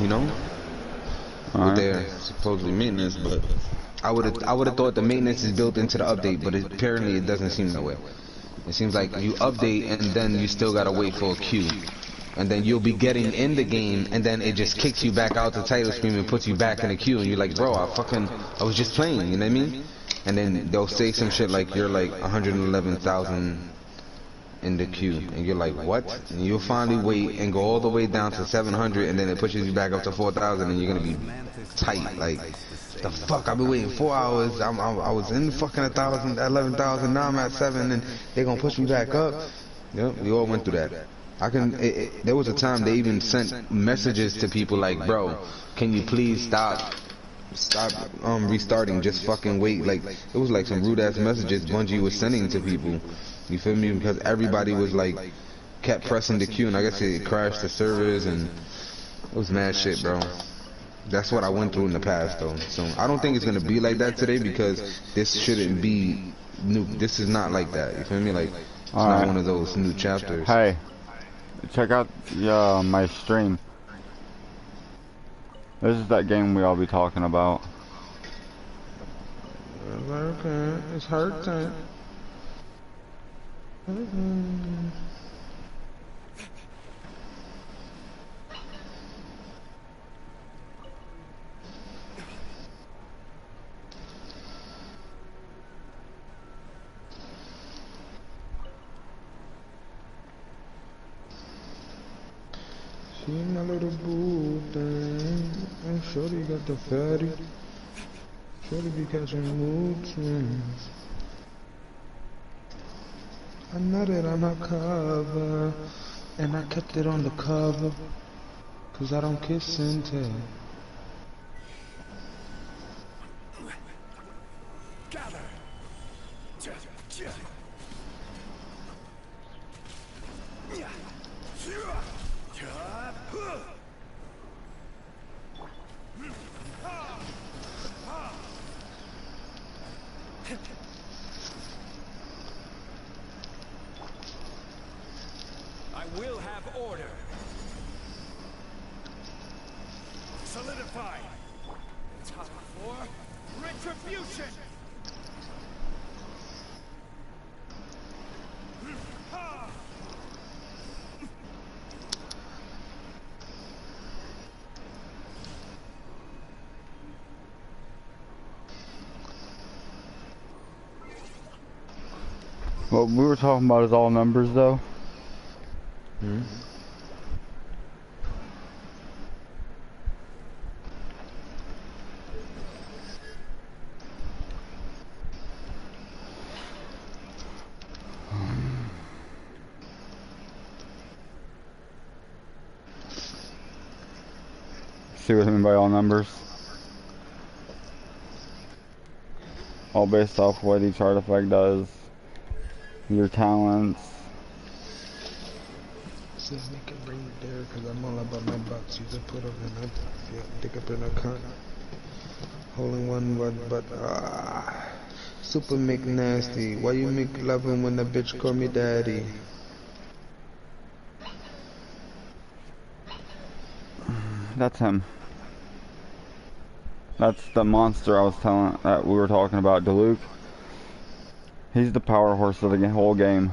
know, with their supposedly maintenance. But I would have thought the maintenance is built into the update, but apparently it doesn't seem that way. It seems like you update and then you still gotta wait for a queue. And then you'll be getting in the game, and then it just kicks you back out the title screen and puts you back in the queue, and you're like, bro, I was just playing, you know what I mean? And then they'll say some shit like, you're like 111,000 in the queue, and you're like, what? And you'll finally wait and go all the way down to 700, and then it pushes you back up to 4,000, and you're gonna be tight, like, the fuck, I've been waiting 4 hours, I was in fucking 1,000, 11,000, now I'm at 7, and they're gonna push me back up. Yep, we all went through that. There was a time they even sent messages to people like, bro, can you please stop restarting, just fucking wait. Like, it was like some rude ass messages Bungie was sending to people, you feel me, because everybody was like, kept pressing the queue, and I guess it crashed the servers, and it was mad shit, bro. That's what I went through in the past, though. So I don't think it's gonna be like that today, because this shouldn't be new. This is not like that, you feel me? Like, it's not one of those new chapters. Hey, check out my stream. This is that game we all be talking about. Okay, it's hurting. See my little boo thing, and shorty got the fatty. Shorty be catching mood swings. I nutted on her cover, and I kept it on the cover, 'cause I don't kiss and tell. What we were talking about is all numbers, though. Hmm. See what I mean by all numbers? All based off what each artifact does. Your talents. See, make it bring it there, 'cause I'm all about my bucks. You just put up in a, yeah, dick up in a cunt. Holding one word, but super McNasty. Why you make loving when the bitch call me daddy? That's him. That's the monster I was telling that we were talking about, Diluc. He's the power horse of the whole game.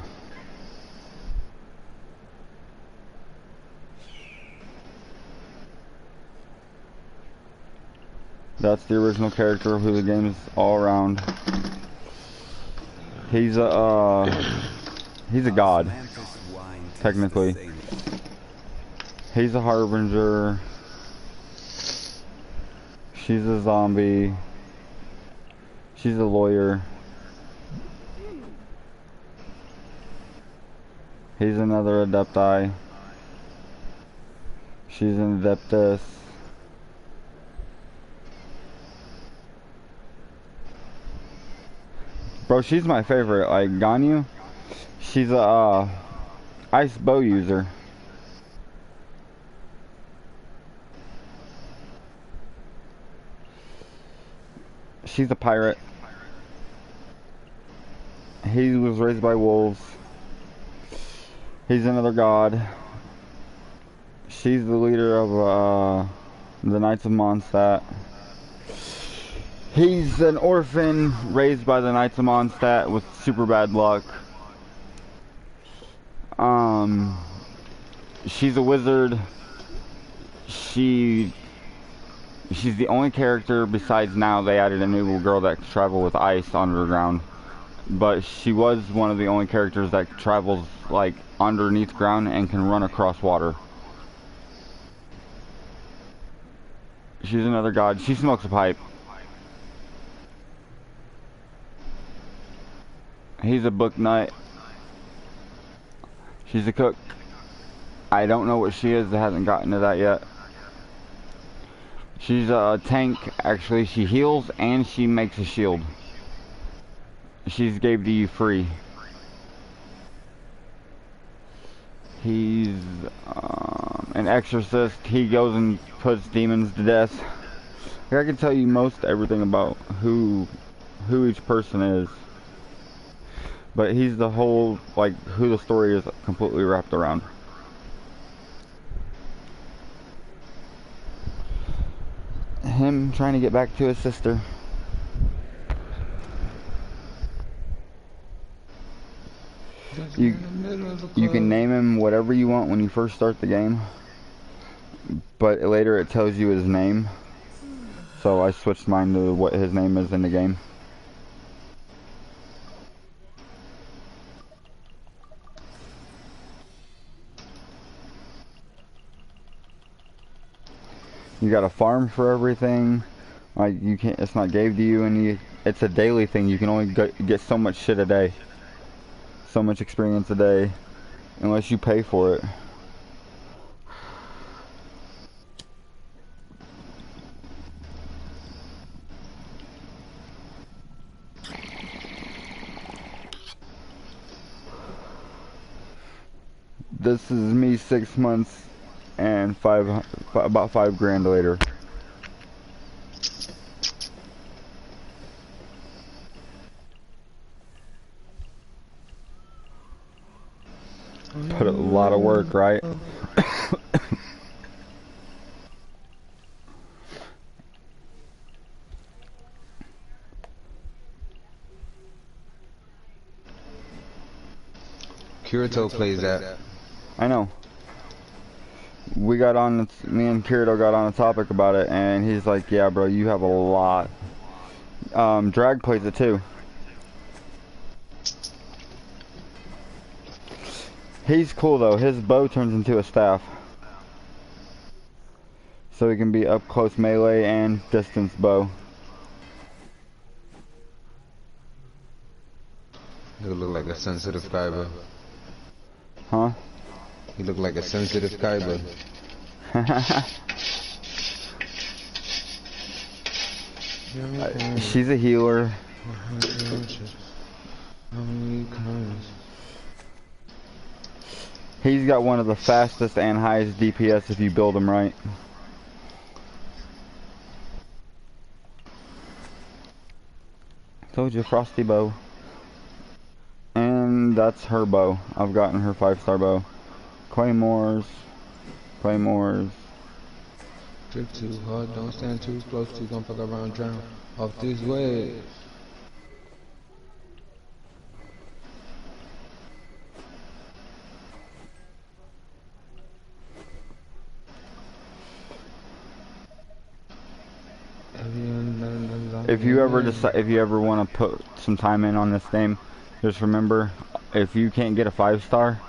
That's the original character who the game's all around. He's a god, technically. He's a harbinger. She's a zombie. She's a lawyer. He's another Adepti. She's an Adeptus. Bro, she's my favorite. Like, Ganyu, she's a ice bow user. She's a pirate. He was raised by wolves. He's another god. She's the leader of The Knights of Mondstadt. He's an orphan raised by the Knights of Mondstadt with super bad luck. She's a wizard. She's the only character besides now they added a new girl that can travel with ice underground. But she was one of the only characters that travels like underneath ground and can run across water. She's another god. She smokes a pipe. He's a book nut. She's a cook. I don't know what she is. I haven't gotten to that yet. She's a tank. Actually, she heals and she makes a shield. She's gave to you free. He's an exorcist. He goes and puts demons to death. I can tell you most everything about who each person is. But he's the whole, like, who the story is completely wrapped around. Him trying to get back to his sister. You can name him whatever you want when you first start the game. But later it tells you his name. So I switched mine to what his name is in the game. You got a farm for everything. Like you can't. It's not gave to you, and it's a daily thing. You can only get so much shit a day, so much experience a day, unless you pay for it. This is me 6 months and about $5,000 later. Put a lot of work, right? Kirito plays that. I know. We got on, me and Kirito got on a topic about it, and he's like, yeah, bro, you have a lot. Drag plays it too. He's cool though, his bow turns into a staff. So he can be up close melee and distance bow. You look like a sensitive Kaiba. Huh? You look like a sensitive Kaiba. She's a healer. He's got one of the fastest and highest DPS if you build him right. Told you, Frosty bow. And that's her bow. I've gotten her 5-star bow. Claymores. Drip too hard, don't stand too close, you gon' fuck around, drown off this way. If you ever decide, if you ever want to put some time in on this game, just remember, if you can't get a 5-star,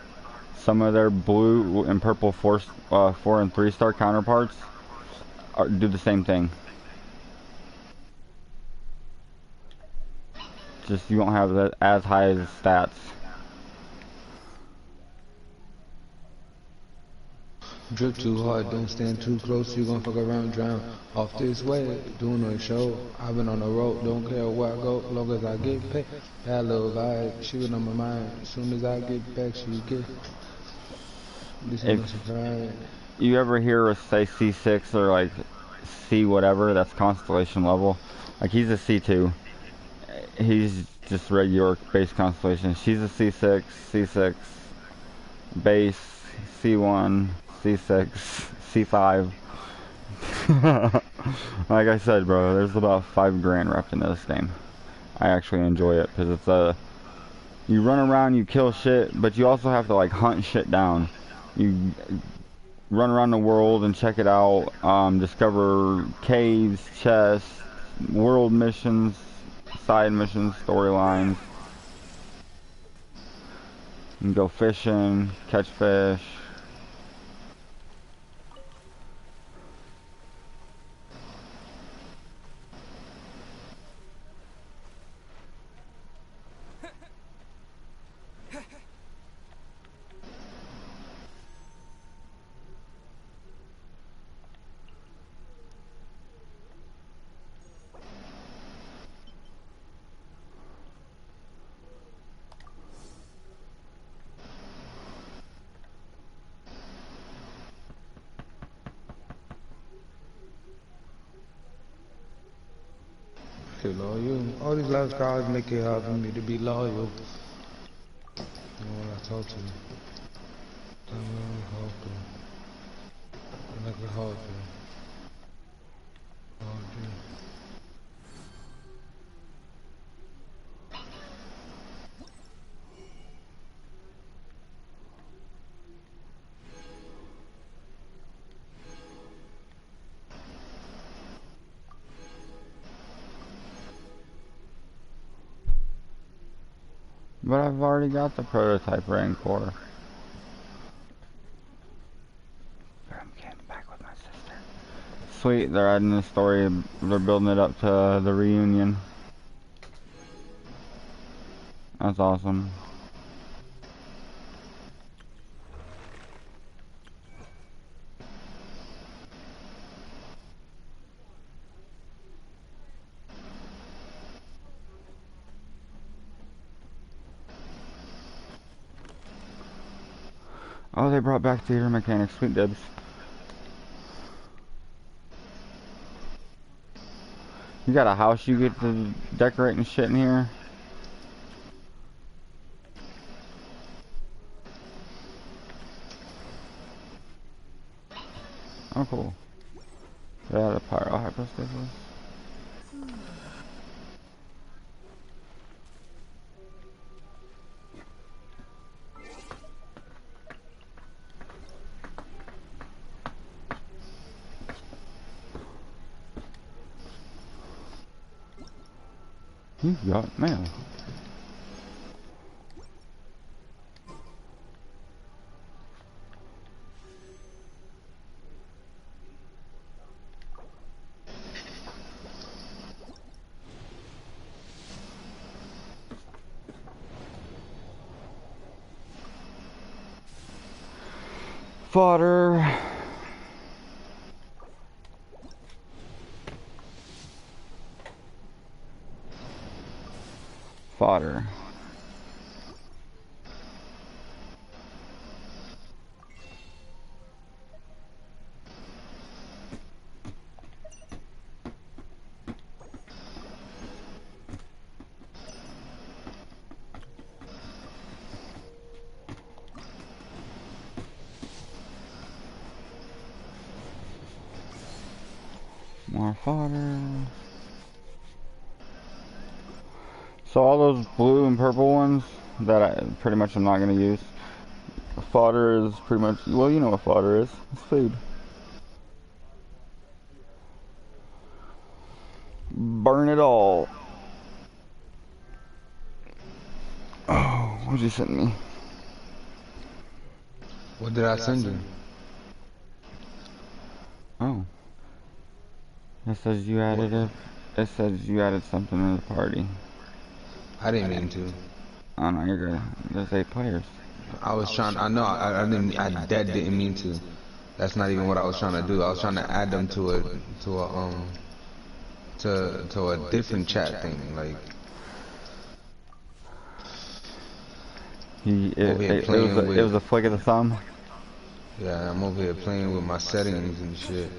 some of their blue and purple 4 and 3-star counterparts do the same thing. Just you won't have that as high as stats. Drip too hard, don't stand too close, you gon' fuck around, drown off this way. Doing a show, I've been on the road, don't care where I go, long as I get paid. That little vibe, she was on my mind. As soon as I get back, she get. If you ever hear us say C6 or like C whatever, that's constellation level. Like he's a C2. He's just regular base constellation. She's a C6, C6, base, C1, C6, C5. Like I said, bro, there's about 5 grand wrapped into this game. I actually enjoy it because it's you run around, you kill shit, but you also have to like hunt shit down. You run around the world and check it out, discover caves, chests, world missions, side missions, storylines. You can go fishing, catch fish. Hey, loyal. All these last guys make it hard for me to be loyal. You know when I talk to you. I'm really hard to. I'm like a hard to. Hard to. But I've already got the prototype Rancor. I'm getting back with my sister. Sweet, they're adding the story, they're building it up to the reunion. That's awesome. Oh, they brought back theater mechanics. Sweet dibs. You got a house you get to decorate and shit in here? Oh, cool. Yeah, the pyro hypostasis. You got mail. Fodder. Fodder. More fodder. So all those blue and purple ones that I pretty much am not going to use. Fodder is pretty much, well, you know what fodder is. It's food. Burn it all. Oh, what'd you send me? What did I send you? Oh. It says you added a... It says you added something to the party. I didn't mean to. Oh no, you're good. There's 8 players. I was trying. I know. I didn't. I dead didn't mean to. That's not even what I was trying to do. I was trying to add them to a different chat thing. Like It was a flick of the thumb. Yeah, I'm over here playing with my settings and shit.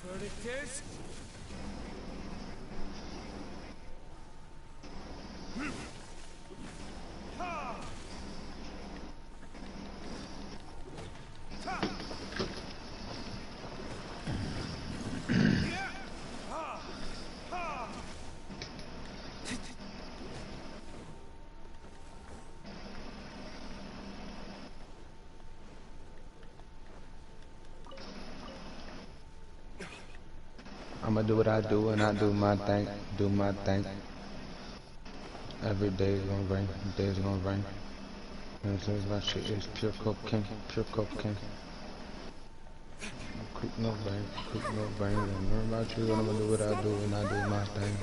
Verdict is... I'ma do what I do and I do my thing. Every day is gonna rain, days gonna rain. And says my shit is pure cocaine. Creep no brain. Remember about you, and I'ma do what I do and I do my thing.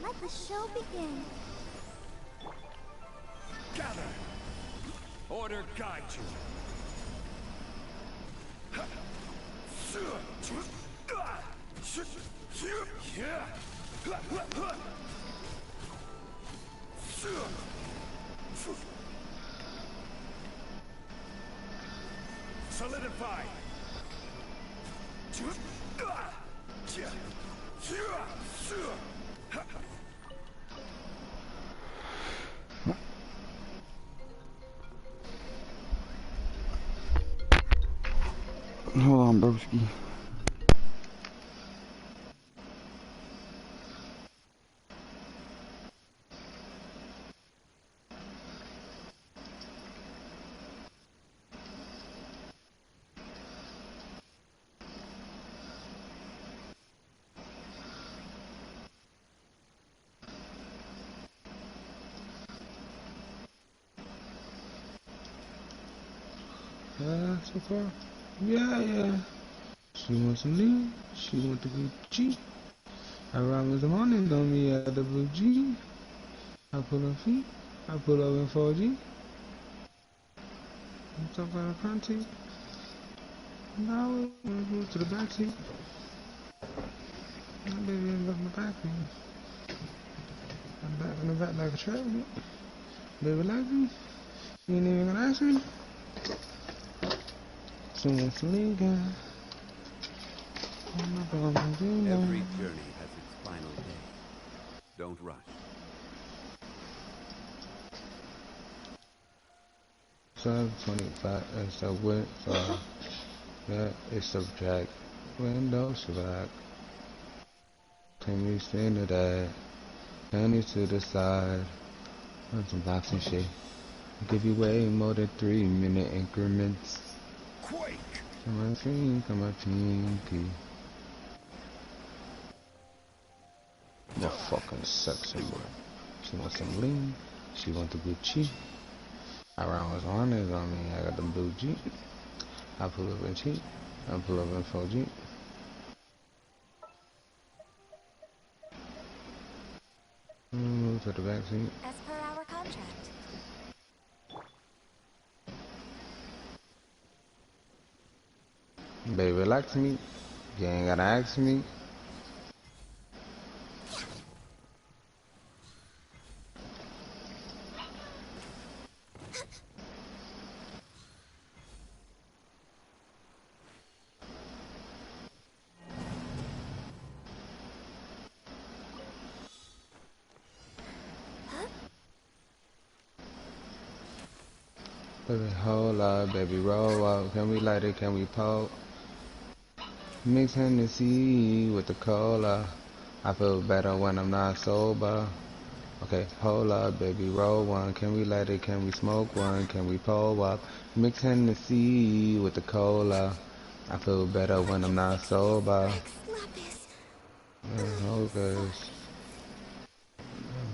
Let the show begin. Gather! Order guide you. Solidify. Hold on, broski. So far, yeah. She wants some lean, she want the Gucci. I ride with the morning on me at the blue G. I pull up feet, I pull up in 4G. I'm talking about a front seat. Now we move to the back seat. My baby ain't got my back seat. I'm back in the back like a trap. Baby like me, you ain't even gonna ask me. Every journey has its final day. Don't rush. So 25 is the width, so that is subtract. Windows black. Can we stand to that? Pennies to the side. And some boxing shit. Give you way more than 3-minute increments. Quake! Come on, pinky. The fucking sexy boy. She wants some lean. She want the Gucci. I round with harness on me. I got the blue Jeep. I pull up in cheap. I pull up in 4G. Move to the back seat. As per our contract. Baby, relax me. You ain't gotta ask me. Baby, hold up, baby, roll up. Can we light it? Can we pull? Mix Hennessy with the cola. I feel better when I'm not sober. Okay, hold up, baby, roll one. Can we light it? Can we smoke one? Can we pull up? Mix Hennessy with the cola. I feel better when I'm not sober. Lapis.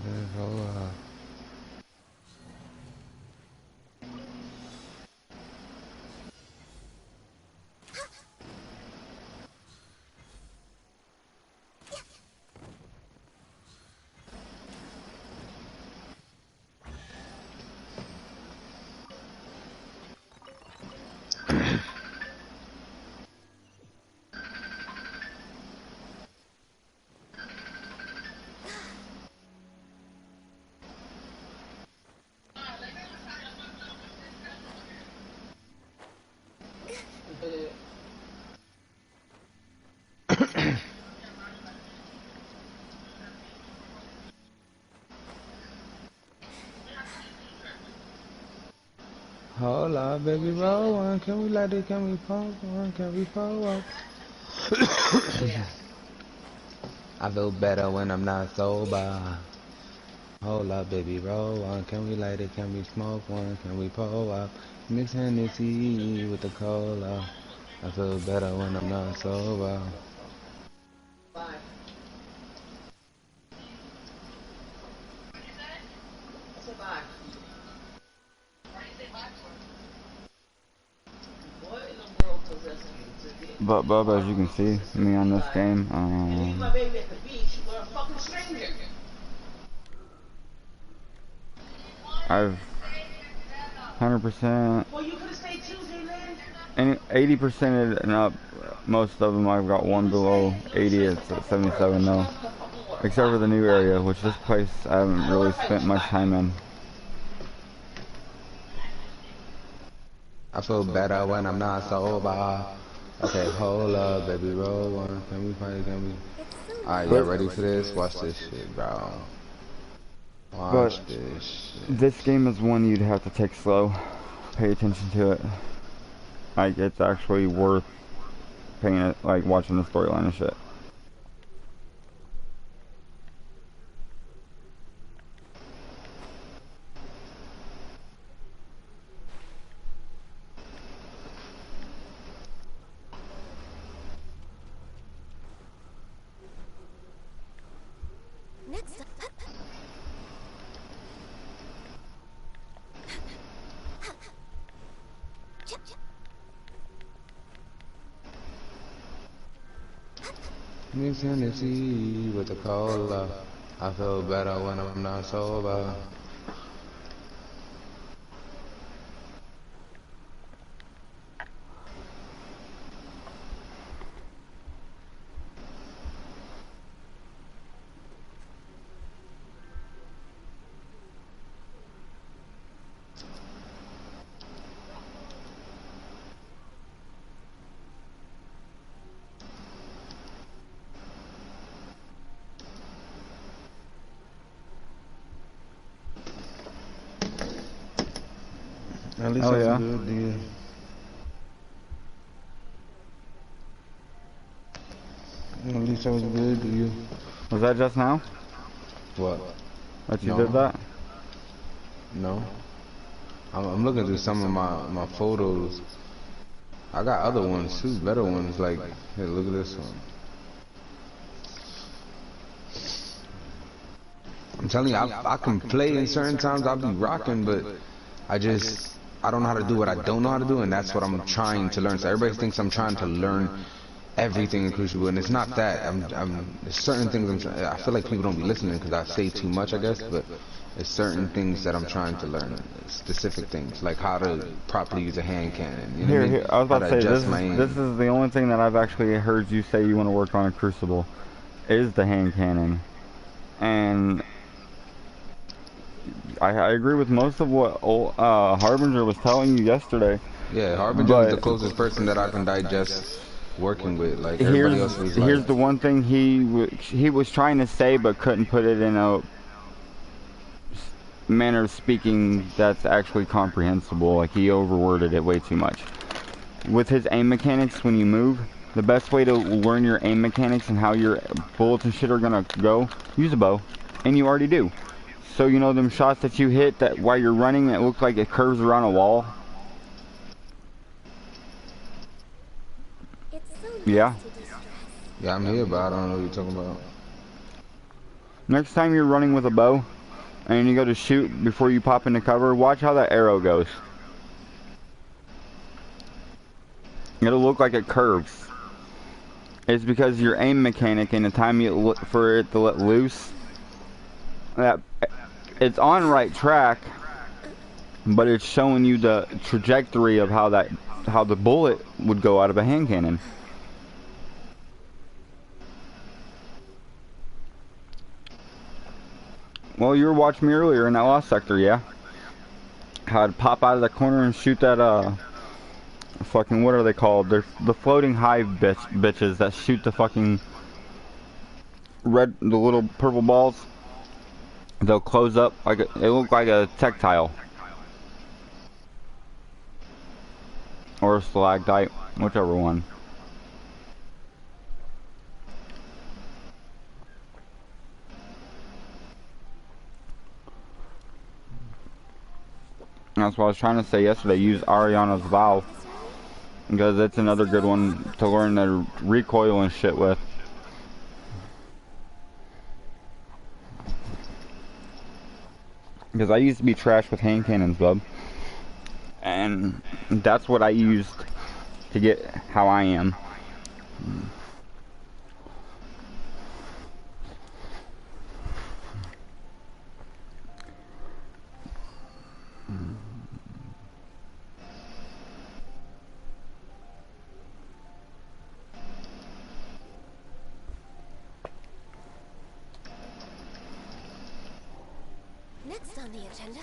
Okay. Hold up. Hold up, baby, roll one. Can we light it? Can we pump one? Can we pull up? I feel better when I'm not sober. Hold up, baby, roll one. Can we light it? Can we smoke one? Can we pull up? Mix Hennessy with the cola. I feel better when I'm not sober. But Bub, as you can see me on this game, I've 100% and 80% and up. Most of them I've got one below 80. It's at 77 though, except for the new area, which this place I haven't really spent much time in. I feel better when I'm not sober. Okay, hold up, baby, roll one. Can we find it? Can we? Alright, y'all ready for this? Watch this shit, bro. Watch this shit. This game is one you'd have to take slow. Pay attention to it. Like, it's actually worth paying it, like, watching the storyline and shit. Next up. Mix Hennessy with the cola. I feel better when I'm not sober. At least that's a good deal. At least that was a good deal. Was that just now? What? That you did that? No. I'm looking through some of my photos. I got other ones too, better ones. Like, here, look at this one. I'm telling you, I can play in certain times. I'll be rocking, but I don't know how to do what I don't know how to do, and that's what I'm trying to learn. So everybody thinks I'm trying to learn everything in Crucible, and it's not that. There's certain things I feel like people don't be listening because I say too much, I guess, but there's certain things that I'm trying to learn. Specific things, like how to properly use a hand cannon. You know what I mean? I was about to say, this is the only thing that I've actually heard you say you want to work on in Crucible, is the hand cannon. And I agree with most of what Harbinger was telling you yesterday. Yeah, Harbinger is the closest person that I can digest working with. Like, everybody else was like... Here's the one thing he was trying to say but couldn't put it in a manner of speaking that's actually comprehensible. Like, he overworded it way too much. With his aim mechanics, when you move, The best way to learn your aim mechanics and how your bullets and shit are gonna go, use a bow. And you already do. So you know them shots that you hit that while you're running, it looks like it curves around a wall? It's so nice Yeah. to distress. Yeah, I'm here, but I don't know what you're talking about. Next time you're running with a bow, and you go to shoot before you pop into cover, watch how that arrow goes. It'll look like it curves. It's because your aim mechanic and the time you look for it to let loose, that it's on right track, but it's showing you the trajectory of how the bullet would go out of a hand cannon. Well, you were watching me earlier in that lost sector, yeah? How I'd pop out of the corner and shoot that, fucking, what are they called? They're the floating hive bitches that shoot the fucking the little purple balls. They'll close up, they look like a tactile. Or a stalactite, whichever one. That's what I was trying to say yesterday. Use Ariana's Vow, because it's another good one to learn the recoil and shit with. Because I used to be trash with hand cannons, bub. And that's what I used to get how I am. Next on the agenda,